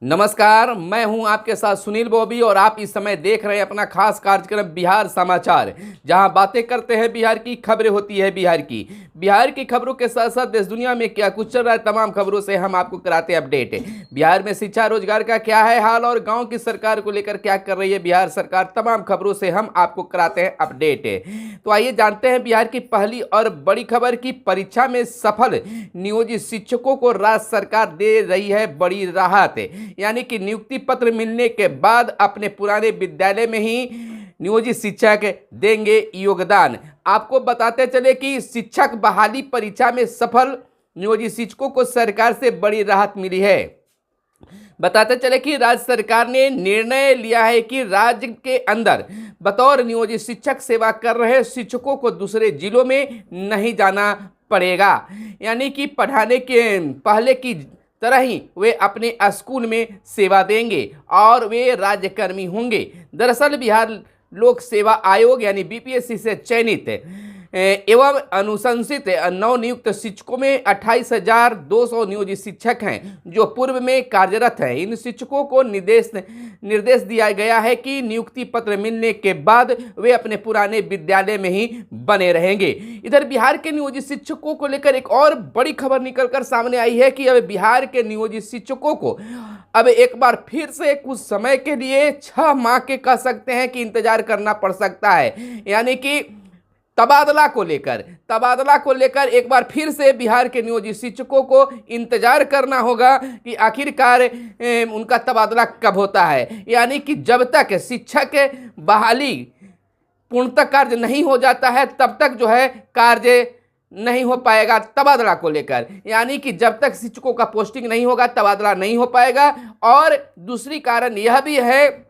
नमस्कार, मैं हूं आपके साथ सुनील बॉबी और आप इस समय देख रहे हैं अपना खास कार्यक्रम बिहार समाचार, जहां बातें करते हैं बिहार की, खबरें होती है बिहार की खबरों के साथ साथ देश दुनिया में क्या कुछ चल रहा है तमाम खबरों से हम आपको कराते हैं अपडेट। बिहार में शिक्षा रोजगार का क्या है हाल और गांव की सरकार को लेकर क्या कर रही है बिहार सरकार, तमाम खबरों से हम आपको कराते हैं अपडेट। तो आइए जानते हैं बिहार की पहली और बड़ी खबर की परीक्षा में सफल नियोजित शिक्षकों को राज्य सरकार दे रही है बड़ी राहत। यानी कि नियुक्ति पत्र मिलने के बाद अपने पुराने विद्यालय में ही नियोजित शिक्षक देंगे योगदान। आपको बताते चले कि शिक्षक बहाली परीक्षा में सफल नियोजित शिक्षकों को सरकार से बड़ी राहत मिली है। बताते चले कि राज्य सरकार ने निर्णय लिया है कि राज्य के अंदर बतौर नियोजित शिक्षक सेवा कर रहे शिक्षकों को दूसरे जिलों में नहीं जाना पड़ेगा। यानी कि पढ़ाने के पहले की तरह ही वे अपने स्कूल में सेवा देंगे और वे राज्यकर्मी होंगे। दरअसल बिहार लोक सेवा आयोग यानी बीपीएससी से चयनित एवं अनुशंसित नवनियुक्त शिक्षकों में 28,200 नियोजित शिक्षक हैं जो पूर्व में कार्यरत हैं। इन शिक्षकों को निर्देश दिया गया है कि नियुक्ति पत्र मिलने के बाद वे अपने पुराने विद्यालय में ही बने रहेंगे। इधर बिहार के नियोजित शिक्षकों को लेकर एक और बड़ी खबर निकलकर सामने आई है कि अब बिहार के नियोजित शिक्षकों को अब एक बार फिर से कुछ समय के लिए 6 माह के कह सकते हैं कि इंतजार करना पड़ सकता है। यानी कि तबादला को लेकर एक बार फिर से बिहार के नियोजित शिक्षकों को इंतजार करना होगा कि आखिरकार उनका तबादला कब होता है। यानी कि जब तक शिक्षक बहाली पूर्णतः कार्य नहीं हो जाता है तब तक जो है कार्य नहीं हो पाएगा तबादला को लेकर। यानी कि जब तक शिक्षकों का पोस्टिंग नहीं होगा तबादला नहीं हो पाएगा। और दूसरी कारण यह भी है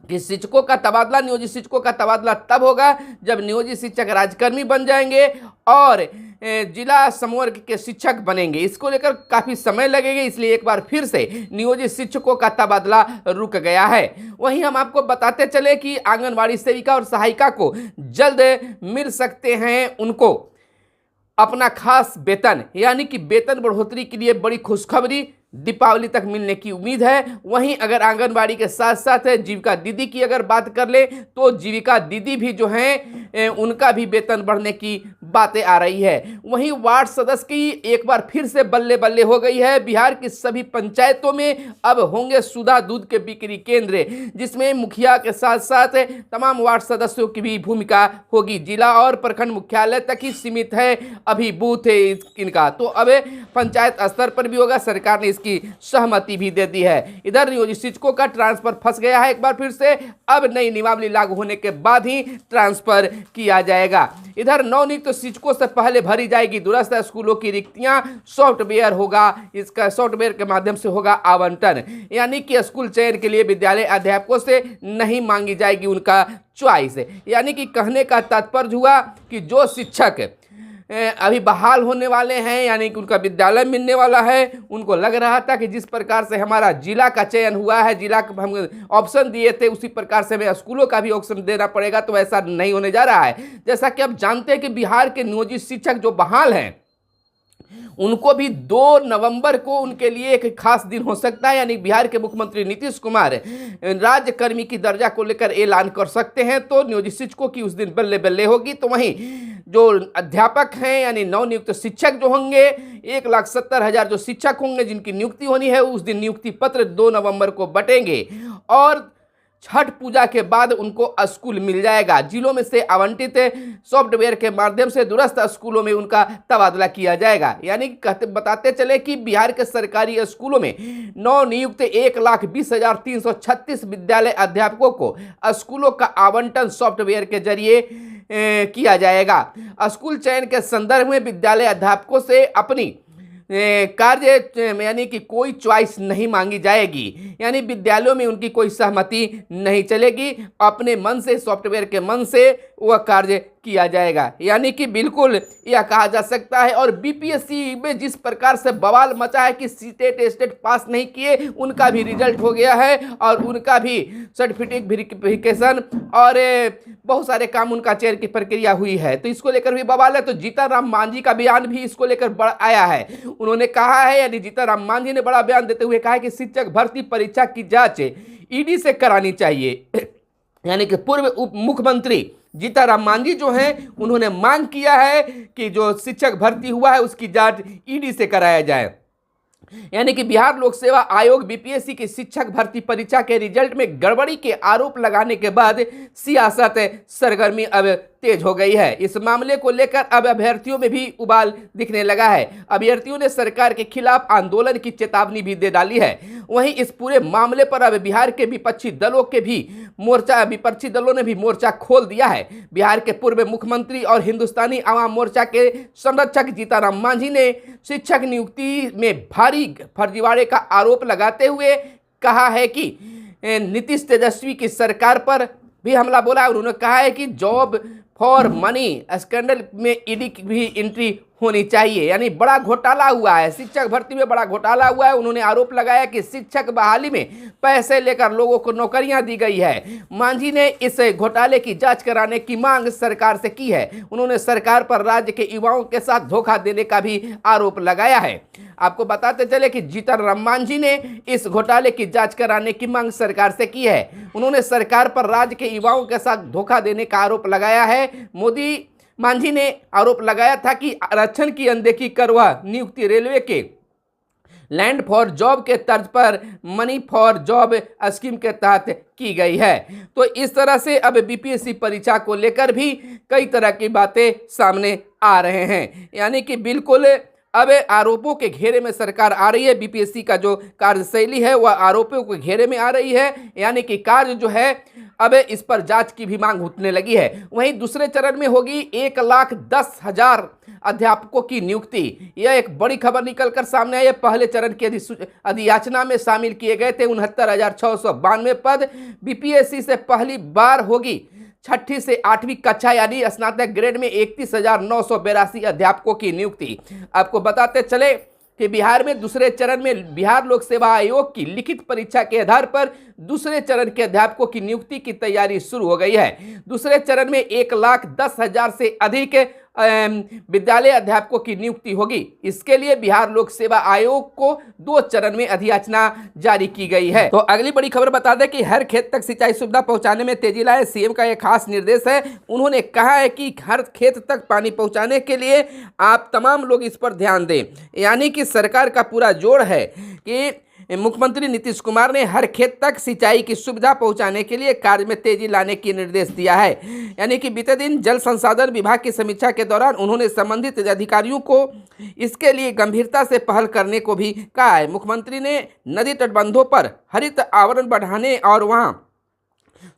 कि शिक्षकों का तबादला, नियोजित शिक्षकों का तबादला तब होगा जब नियोजित शिक्षक राज्यकर्मी बन जाएंगे और जिला समवर्ग के शिक्षक बनेंगे। इसको लेकर काफ़ी समय लगेगा, इसलिए एक बार फिर से नियोजित शिक्षकों का तबादला रुक गया है। वहीं हम आपको बताते चले कि आंगनवाड़ी सेविका और सहायिका को जल्द मिल सकते हैं उनको अपना खास वेतन। यानी कि वेतन बढ़ोतरी के लिए बड़ी खुशखबरी दीपावली तक मिलने की उम्मीद है। वहीं अगर आंगनबाड़ी के साथ साथ जीविका दीदी की अगर बात कर ले तो जीविका दीदी भी जो हैं उनका भी वेतन बढ़ने की बातें आ रही है। वहीं वार्ड सदस्य की एक बार फिर से बल्ले बल्ले हो गई है। बिहार की सभी पंचायतों में अब होंगे सुधा दूध के बिक्री केंद्र, जिसमें मुखिया के साथ साथ तमाम वार्ड सदस्यों की भी भूमिका होगी। जिला और प्रखंड मुख्यालय तक ही सीमित है अभी बूथ है इनका, तो अब पंचायत स्तर पर भी होगा। सरकार ने की सहमति भी दे दी है। इधर नियोजित शिक्षकों का ट्रांसफर फंस गया है एक बार फिर से, अब नई नियमावली लागू होने के बाद ही ट्रांसफर किया जाएगा। इधर नवनियुक्त शिक्षकों से पहले भरी जाएगी दूरस्थ स्कूलों की रिक्तियां, सॉफ्टवेयर होगा, इसका सॉफ्टवेयर के माध्यम से होगा आवंटन। यानी कि स्कूल चयन के लिए विद्यालय अध्यापकों से नहीं मांगी जाएगी उनका चॉइस। यानी कि कहने का तात्पर्य हुआ कि जो शिक्षक अभी बहाल होने वाले हैं, यानी कि उनका विद्यालय मिलने वाला है, उनको लग रहा था कि जिस प्रकार से हमारा जिला का चयन हुआ है, जिला का हम ऑप्शन दिए थे उसी प्रकार से हमें स्कूलों का भी ऑप्शन देना पड़ेगा, तो ऐसा नहीं होने जा रहा है। जैसा कि आप जानते हैं कि बिहार के नियोजित शिक्षक जो बहाल हैं उनको भी 2 नवंबर को उनके लिए एक खास दिन हो सकता है। यानी बिहार के मुख्यमंत्री नीतीश कुमार राज्यकर्मी की दर्जा को लेकर ऐलान कर सकते हैं, तो नियोजित शिक्षकों की उस दिन बल्ले बल्ले होगी। तो वहीं जो अध्यापक हैं यानी नवनियुक्त शिक्षक जो होंगे 1,70,000 जो शिक्षक होंगे जिनकी नियुक्ति होनी है, उस दिन नियुक्ति पत्र 2 नवंबर को बटेंगे और छठ पूजा के बाद उनको स्कूल मिल जाएगा। जिलों में से आवंटित सॉफ्टवेयर के माध्यम से दूरस्थ स्कूलों में उनका तबादला किया जाएगा। यानी बताते चले कि बिहार के सरकारी स्कूलों में नवनियुक्त 1,20,336 विद्यालय अध्यापकों को स्कूलों का आवंटन सॉफ्टवेयर के जरिए किया जाएगा। स्कूल चयन के संदर्भ में विद्यालय अध्यापकों से अपनी कार्य यानी कि कोई चॉइस नहीं मांगी जाएगी। यानी विद्यालयों में उनकी कोई सहमति नहीं चलेगी, अपने मन से सॉफ्टवेयर के मन से वह कार्य किया जाएगा। यानी कि बिल्कुल यह कहा जा सकता है। और बीपीएससी में जिस प्रकार से बवाल मचा है कि स्टेट पास नहीं किए, उनका भी रिजल्ट हो गया है और उनका भी सर्टिफिकेट वेरिफिकेशन और बहुत सारे काम, उनका चयन की प्रक्रिया हुई है, तो इसको लेकर भी बवाल है। तो जीतन राम मांझी का बयान भी इसको लेकर आया है। उन्होंने कहा है, यानी जीतन राम मांझी ने बड़ा बयान देते हुए कहा है कि शिक्षक भर्ती परीक्षा की जांच ईडी से करानी चाहिए। यानी कि पूर्व उप मुख्यमंत्री जीतन राम मांझी जो हैं, उन्होंने मांग किया है कि जो शिक्षक भर्ती हुआ है उसकी जांच ईडी से कराया जाए। यानी कि बिहार लोक सेवा आयोग बीपीएससी की शिक्षक भर्ती परीक्षा के रिजल्ट में गड़बड़ी के आरोप लगाने के बाद सियासत सरगर्मी अब तेज हो गई है। इस मामले को लेकर अब अभ्यर्थियों में भी उबाल दिखने लगा है। अभ्यर्थियों ने सरकार के खिलाफ आंदोलन की चेतावनी भी दे डाली है। वहीं इस पूरे मामले पर अब बिहार के विपक्षी दलों ने भी मोर्चा खोल दिया है। बिहार के पूर्व मुख्यमंत्री और हिंदुस्तानी आवाम मोर्चा के संरक्षक जीतन राम मांझी ने शिक्षक नियुक्ति में भारी फर्जीवाड़े का आरोप लगाते हुए कहा है कि नीतीश तेजस्वी की सरकार पर भी हमला बोला है। उन्होंने कहा है कि जॉब फॉर मनी स्कैंडल में ईडी की भी एंट्री होनी चाहिए। यानी बड़ा घोटाला हुआ है, शिक्षक भर्ती में बड़ा घोटाला हुआ है। उन्होंने आरोप लगाया कि शिक्षक बहाली में पैसे लेकर लोगों को नौकरियां दी गई है। मांझी ने इस घोटाले की जांच कराने की मांग सरकार से की है। उन्होंने सरकार पर राज्य के युवाओं के साथ धोखा देने का भी आरोप लगाया है। आपको बताते चले कि जीतन राम मांझी ने इस घोटाले की जांच कराने की मांग सरकार से की है। उन्होंने सरकार पर राज्य के युवाओं के साथ धोखा देने का आरोप लगाया है। मांझी ने आरोप लगाया था कि आरक्षण की अनदेखी कर वह नियुक्ति रेलवे के लैंड फॉर जॉब के तर्ज पर मनी फॉर जॉब स्कीम के तहत की गई है। तो इस तरह से अब बीपीएससी परीक्षा को लेकर भी कई तरह की बातें सामने आ रहे हैं। यानी कि बिल्कुल अब आरोपों के घेरे में सरकार आ रही है। बीपीएससी का जो कार्यशैली है वह आरोपों के घेरे में आ रही है। यानी कि कार्य जो है अब इस पर जांच की भी मांग उठने लगी है। वहीं दूसरे चरण में होगी 1,10,000 अध्यापकों की नियुक्ति। यह एक बड़ी खबर निकलकर सामने आई है। पहले चरण की अधियाचना में शामिल किए गए थे 69,692 पद। बीपीएससी से पहली बार होगी 6ठी से 8वीं कक्षा यानी स्नातक ग्रेड में 31,982 अध्यापकों की नियुक्ति। आपको बताते चले कि बिहार में दूसरे चरण में बिहार लोक सेवा आयोग की लिखित परीक्षा के आधार पर दूसरे चरण के अध्यापकों की नियुक्ति की तैयारी शुरू हो गई है। दूसरे चरण में 1,10,000 से अधिक विद्यालय अध्यापकों की नियुक्ति होगी। इसके लिए बिहार लोक सेवा आयोग को 2 चरण में अधियाचना जारी की गई है। तो अगली बड़ी खबर बता दें कि हर खेत तक सिंचाई सुविधा पहुंचाने में तेजी लाए, सीएम का यह खास निर्देश है। उन्होंने कहा है कि हर खेत तक पानी पहुंचाने के लिए आप तमाम लोग इस पर ध्यान दें। यानी कि सरकार का पूरा जोर है कि मुख्यमंत्री नीतीश कुमार ने हर खेत तक सिंचाई की सुविधा पहुंचाने के लिए कार्य में तेजी लाने की निर्देश दिया है। यानी कि बीते दिन जल संसाधन विभाग की समीक्षा के दौरान उन्होंने संबंधित अधिकारियों को इसके लिए गंभीरता से पहल करने को भी कहा है। मुख्यमंत्री ने नदी तटबंधों पर हरित आवरण बढ़ाने और वहां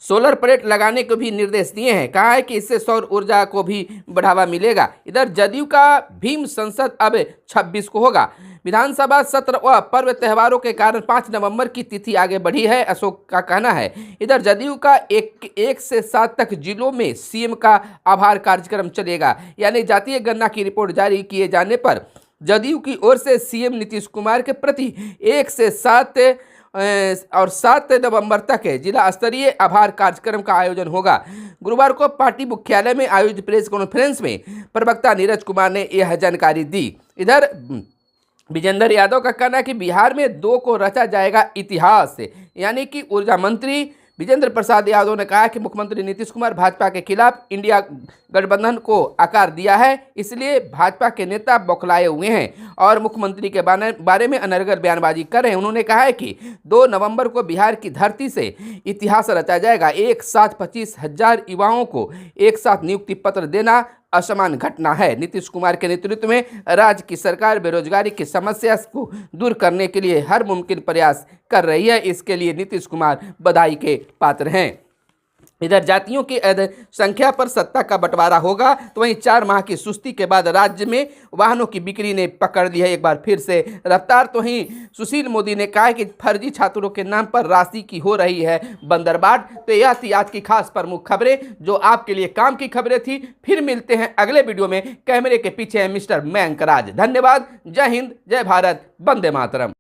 सोलर प्लेट लगाने को भी निर्देश दिए हैं। कहा है कि इससे सौर ऊर्जा को भी बढ़ावा मिलेगा। इधर जदयू का भीम संसद अब 26 को होगा। विधानसभा सत्र व पर्व त्योहारों के कारण 5 नवंबर की तिथि आगे बढ़ी है, अशोक का कहना है। इधर जदयू का 1 से 7 तक जिलों में सीएम का आभार कार्यक्रम चलेगा। यानी जातीय गणना की रिपोर्ट जारी किए जाने पर जदयू की ओर से सीएम नीतीश कुमार के प्रति 1 से 7 और 7 नवंबर तक जिला स्तरीय आभार कार्यक्रम का आयोजन होगा। गुरुवार को पार्टी मुख्यालय में आयोजित प्रेस कॉन्फ्रेंस में प्रवक्ता नीरज कुमार ने यह जानकारी दी। इधर विजेंद्र यादव का कहना है कि बिहार में 2 को रचा जाएगा इतिहास। यानी कि ऊर्जा मंत्री विजेंद्र प्रसाद यादव ने कहा कि मुख्यमंत्री नीतीश कुमार भाजपा के खिलाफ इंडिया गठबंधन को आकार दिया है, इसलिए भाजपा के नेता बौखलाए हुए हैं और मुख्यमंत्री के बारे में अनर्गल बयानबाजी कर रहे हैं। उन्होंने कहा है कि 2 नवंबर को बिहार की धरती से इतिहास रचा जाएगा। एक साथ 25,000 युवाओं को एक साथ नियुक्ति पत्र देना असमान घटना है। नीतीश कुमार के नेतृत्व में राज्य की सरकार बेरोजगारी की समस्या को दूर करने के लिए हर मुमकिन प्रयास कर रही है। इसके लिए नीतीश कुमार बधाई के पात्र हैं। इधर जातियों की संख्या पर सत्ता का बंटवारा होगा, तो वहीं 4 माह की सुस्ती के बाद राज्य में वाहनों की बिक्री ने पकड़ ली है एक बार फिर से रफ्तार। तो वहीं सुशील मोदी ने कहा है कि फर्जी छात्रों के नाम पर राशि की हो रही है बंदरबाट। तो यह थी आज की खास प्रमुख खबरें जो आपके लिए काम की खबरें थी। फिर मिलते हैं अगले वीडियो में। कैमरे के पीछे है मिस्टर मयंक राज। धन्यवाद। जय हिंद, जय भारत, वंदे मातरम।